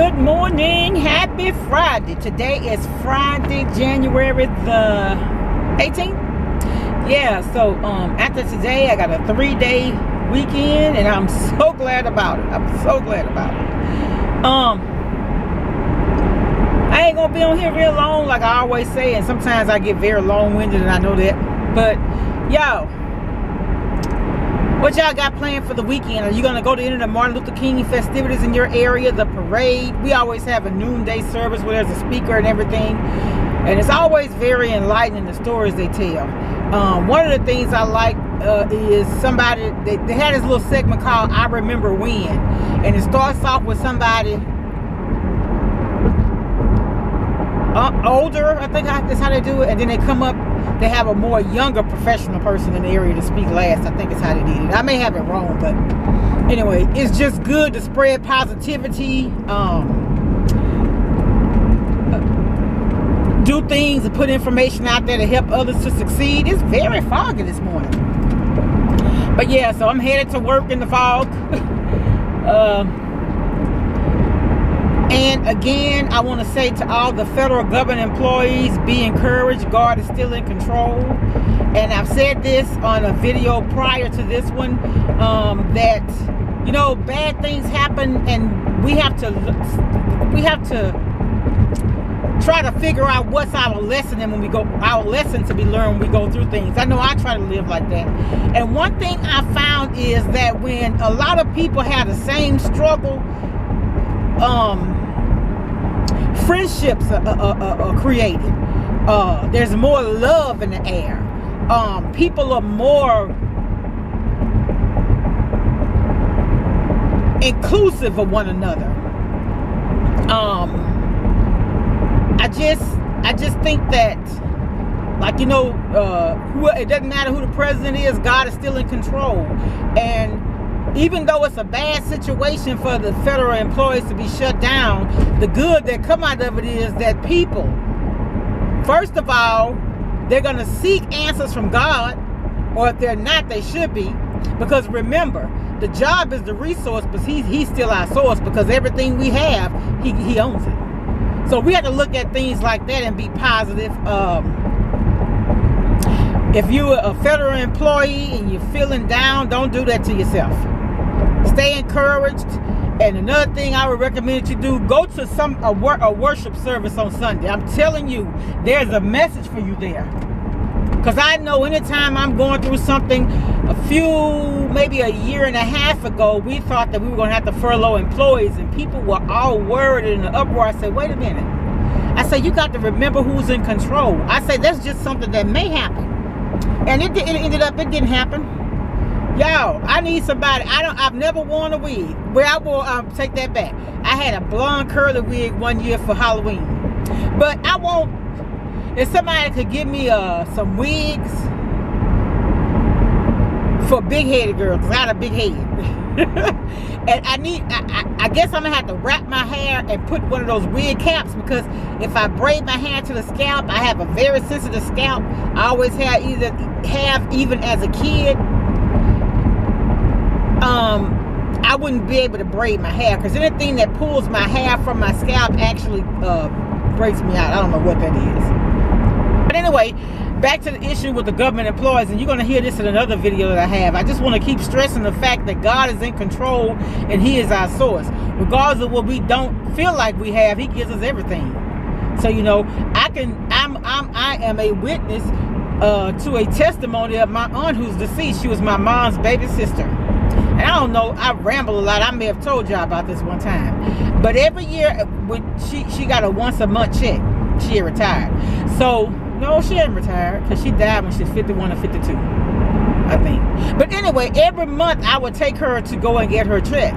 Good morning, happy Friday. Today is Friday, January the 18th. Yeah, so after today I got a 3-day weekend and I'm so glad about it. I ain't gonna be on here real long like I always say, and sometimes I get very long-winded and I know that. But yo, what y'all got planned for the weekend? Are you gonna go to any of the Martin Luther King festivities in your area, the parade? We always have a noonday service where there's a speaker and everything, and it's always very enlightening, the stories they tell. One of the things I like is somebody, they had this little segment called I Remember When, and it starts off with somebody older, I think that's how they do it, and then they come up, they have a more younger professional person in the area to speak last. I think it's how they did it. I may have it wrong, but anyway, it's just good to spread positivity, do things and put information out there to help others to succeed. It's very foggy this morning, but yeah, so I'm headed to work in the fog. And again, I want to say to all the federal government employees, be encouraged. God is still in control. And I've said this on a video prior to this one, that, you know, bad things happen and we have to try to figure out what's our lesson, and when we go, our lesson to be learned when we go through things. I know I try to live like that. And one thing I found is that when a lot of people have the same struggle, friendships are created. There's more love in the air. People are more inclusive of one another. I just think that, like, you know, it doesn't matter who the president is, God is still in control. And even though it's a bad situation for the federal employees to be shut down, the good that come out of it is that people, first of all, they're going to seek answers from God, or if they're not, they should be. Because remember, the job is the resource, but he's still our source, because everything we have, he owns it. So we have to look at things like that and be positive. If you're a federal employee and you're feeling down, don't do that to yourself. Stay encouraged. And another thing I would recommend that you do, go to a worship service on Sunday. I'm telling you, there's a message for you there. Because I know anytime I'm going through something, maybe a year and a half ago, we thought that we were going to have to furlough employees, and people were all worried in the uproar. I said, wait a minute. I said, you got to remember who's in control. I said, that's just something that may happen. And it didn't happen. Y'all, I need somebody. I've never worn a wig. Take that back. I had a blonde curly wig one year for Halloween. But I won't, if somebody could give me some wigs for big-headed girls, because I got a big head. And I guess I'm going to have to wrap my hair and put one of those wig caps, because if I braid my hair to the scalp, I have a very sensitive scalp. I always have, even as a kid. I wouldn't be able to braid my hair, because anything that pulls my hair from my scalp actually breaks me out. I don't know what that is. But anyway, back to the issue with the government employees, and you're going to hear this in another video that I have. I just want to keep stressing the fact that God is in control and he is our source. Regardless of what we don't feel like we have, he gives us everything. So, you know, I am a witness to a testimony of my aunt who's deceased. She was my mom's baby sister. And I don't know, I ramble a lot. I may have told y'all about this one time. But every year, when she got a once a month check, she had retired. So, no, she ain't retired, because she died when she was 51 or 52, I think. But anyway, every month I would take her to go and get her check.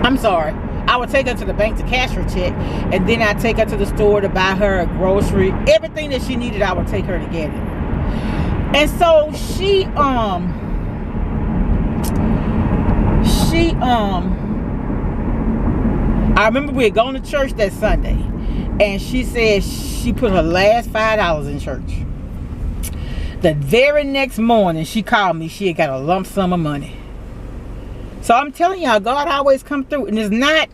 I'm sorry. I would take her to the bank to cash her check, and then I'd take her to the store to buy her a grocery. Everything that she needed, I would take her to get it. And so I remember we had gone to church that Sunday, and she said she put her last $5 in church. The very next morning, she called me. She had got a lump sum of money. So I'm telling y'all, God always come through. And it's not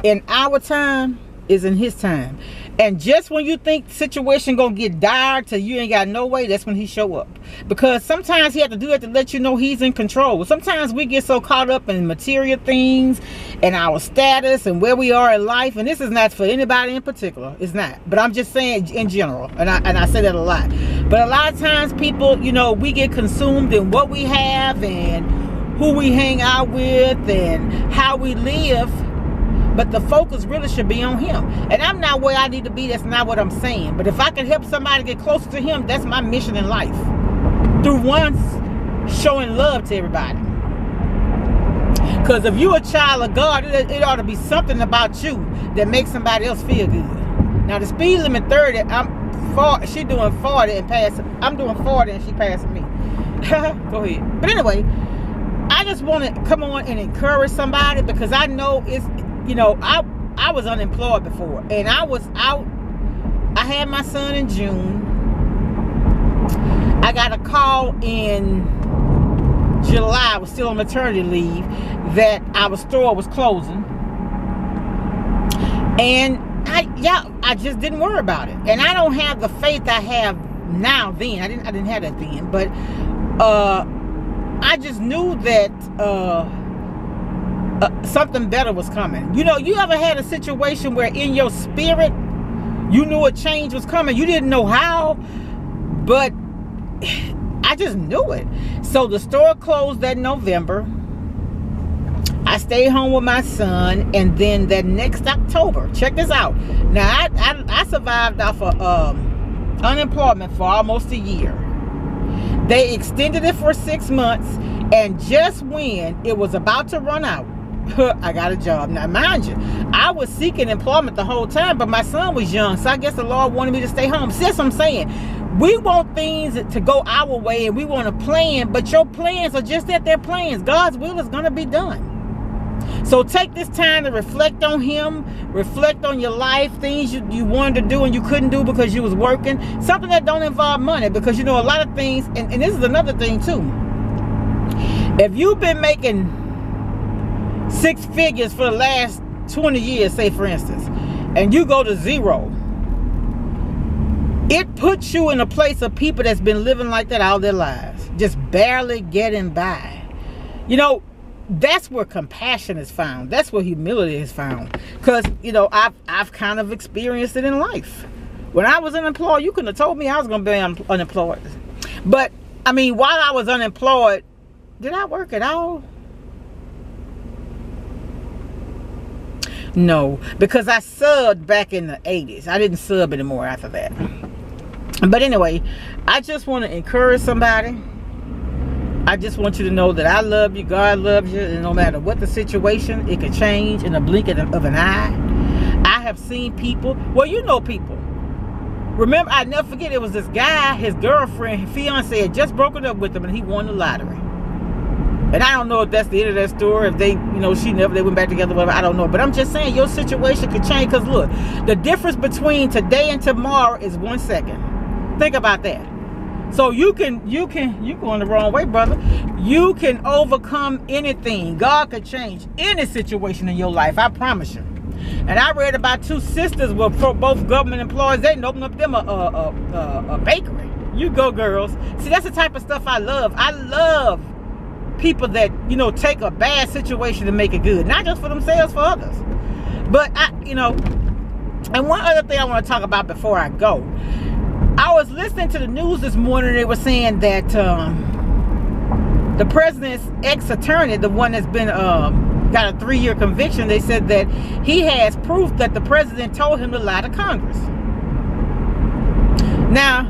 in our time is in his time. And just when you think the situation gonna get dire till you ain't got no way, that's when he show up. Because sometimes he have to do that to let you know he's in control. Sometimes we get so caught up in material things and our status and where we are in life, and this is not for anybody in particular, it's not, but I'm just saying in general, and I say that a lot. But a lot of times people, you know, we get consumed in what we have and who we hang out with and how we live. But the focus really should be on him. And I'm not where I need to be. That's not what I'm saying. But if I can help somebody get closer to him, that's my mission in life. Through once showing love to everybody. Because if you're a child of God, it ought to be something about you that makes somebody else feel good. Now the speed limit 30, she doing 40 and passing. I'm doing 40 and she passing me. Go ahead. But anyway, I just want to come on and encourage somebody, because I know it's, you know, I was unemployed before, and I was out. I had my son in June. I got a call in July. I was still on maternity leave, that our store was closing, and I just didn't worry about it. And I don't have the faith I have now. Then I didn't have that then, but I just knew that something better was coming. You know, you ever had a situation where in your spirit you knew a change was coming? You didn't know how, but I just knew it. So the store closed that November. I stayed home with my son, and then that next October, check this out. Now I survived off of unemployment for almost a year. They extended it for 6 months, and just when it was about to run out, I got a job. Now mind you, I was seeking employment the whole time, but my son was young, so I guess the Lord wanted me to stay home. See, that's what I'm saying. We want things to go our way, and we want to plan, but your plans are just that, they're plans. God's will is going to be done. So take this time to reflect on him, reflect on your life, things you wanted to do and you couldn't do because you was working. Something that don't involve money, because you know a lot of things, and this is another thing too. If you've been making 6 figures for the last 20 years, say for instance, and you go to zero, it puts you in a place of people that's been living like that all their lives, just barely getting by. You know, that's where compassion is found. That's where humility is found. Because, you know, I've kind of experienced it in life. When I was unemployed, you couldn't have told me I was going to be unemployed. But, I mean, while I was unemployed, did I work at all? No, because I subbed back in the 80s. I didn't sub anymore after that. But anyway, I just want to encourage somebody. I just want you to know that I love you, God loves you, and no matter what the situation, it can change in a blink of an eye. I have seen people, well, you know people. Remember, I never forget, it was this guy, his girlfriend, his fiance had just broken up with him, and he won the lottery. And I don't know if that's the end of that story, if they, you know, they went back together, whatever, I don't know. But I'm just saying, your situation could change, because look, the difference between today and tomorrow is 1 second. Think about that. So you going the wrong way, brother. You can overcome anything. God could change any situation in your life, I promise you. And I read about 2 sisters were both government employees. They opened up them a bakery. You go, girls. See, that's the type of stuff I love. I love people that, you know, take a bad situation and make it good. Not just for themselves, for others. But, you know, and one other thing I want to talk about before I go. I was listening to the news this morning. They were saying that the president's ex-attorney, the one that's been got a 3-year conviction, they said that he has proof that the president told him to lie to Congress. Now,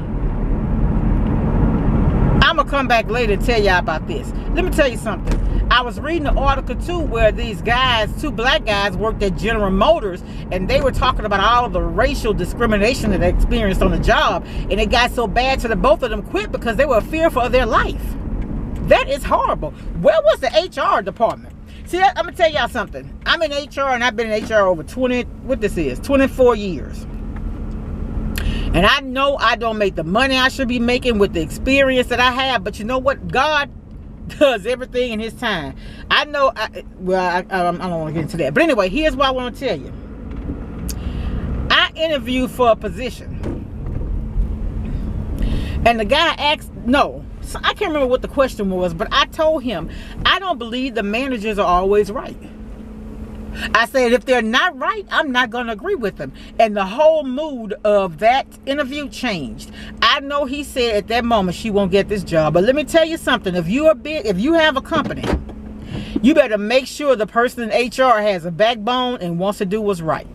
I'm gonna come back later and tell y'all about this. Let me tell you something. I was reading an article too where these guys, 2 black guys, worked at General Motors, and they were talking about all of the racial discrimination that they experienced on the job, and it got so bad to the both of them quit because they were fearful of their life. That is horrible. Where was the HR department? See, I'm gonna tell y'all something. I'm in HR, and I've been in HR over 24 years. And I know I don't make the money I should be making with the experience that I have, but you know what? God does everything in his time. I know, I don't want to get into that. But anyway, here's what I want to tell you. I interviewed for a position. And the guy asked, so I can't remember what the question was, but I told him, I don't believe the managers are always right. I said, if they're not right, I'm not going to agree with them. And the whole mood of that interview changed. I know he said at that moment she won't get this job. But let me tell you something. If you have a company, you better make sure the person in HR has a backbone and wants to do what's right.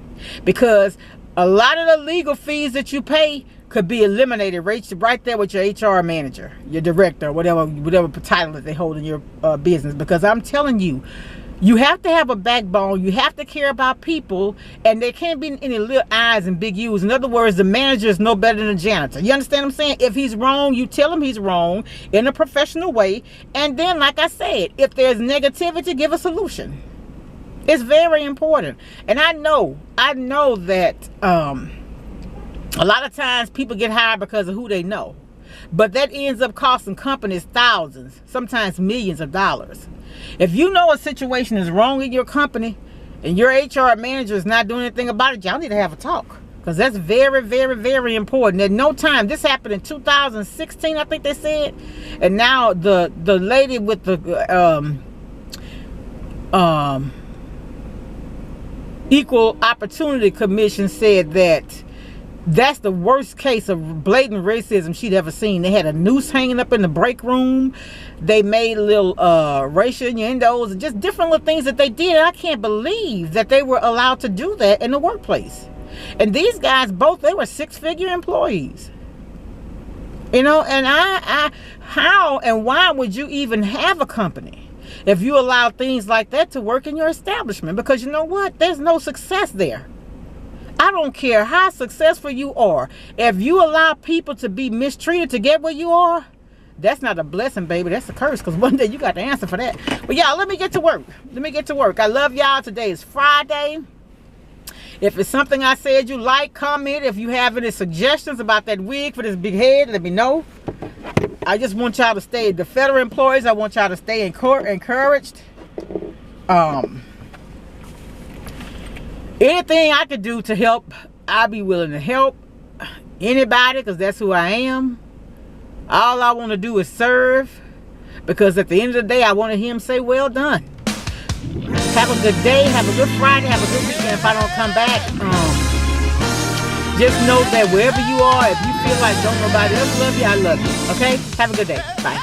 Because a lot of the legal fees that you pay could be eliminated right there with your HR manager, your director, whatever title that they hold in your business. Because I'm telling you, you have to have a backbone. You have to care about people, and there can't be any little I's and big U's. In other words, the manager is no better than the janitor. You understand what I'm saying? If he's wrong, you tell him he's wrong in a professional way. And then, like I said, if there's negativity, give a solution. It's very important. And I know that a lot of times people get hired because of who they know. But that ends up costing companies thousands, sometimes millions of dollars. If you know a situation is wrong in your company and your HR manager is not doing anything about it, y'all need to have a talk. Because that's very, very, very important. At no time, this happened in 2016, I think they said. And now the lady with the Equal Opportunity Commission said that that's the worst case of blatant racism she'd ever seen. They had a noose hanging up in the break room. They made little racial innuendos and just different little things that they did. And I can't believe that they were allowed to do that in the workplace. And these guys, they were six-figure employees. You know, and how and why would you even have a company if you allow things like that to work in your establishment? Because you know what? There's no success there. I don't care how successful you are. If you allow people to be mistreated to get where you are, that's not a blessing, baby. That's a curse, because one day you got to answer for that. But y'all, let me get to work. I love y'all. Today is Friday. If it's something I said you like, comment. If you have any suggestions about that wig for this big head, let me know. I just want y'all to stay, the federal employees, I want y'all to stay encouraged. Anything I could do to help, I'll be willing to help anybody, because that's who I am. All I want to do is serve, because at the end of the day, I want to hear him say, well done. Have a good day. Have a good Friday. Have a good weekend. If I don't come back, just know that wherever you are, if you feel like don't nobody else love you, I love you. Okay? Have a good day. Bye.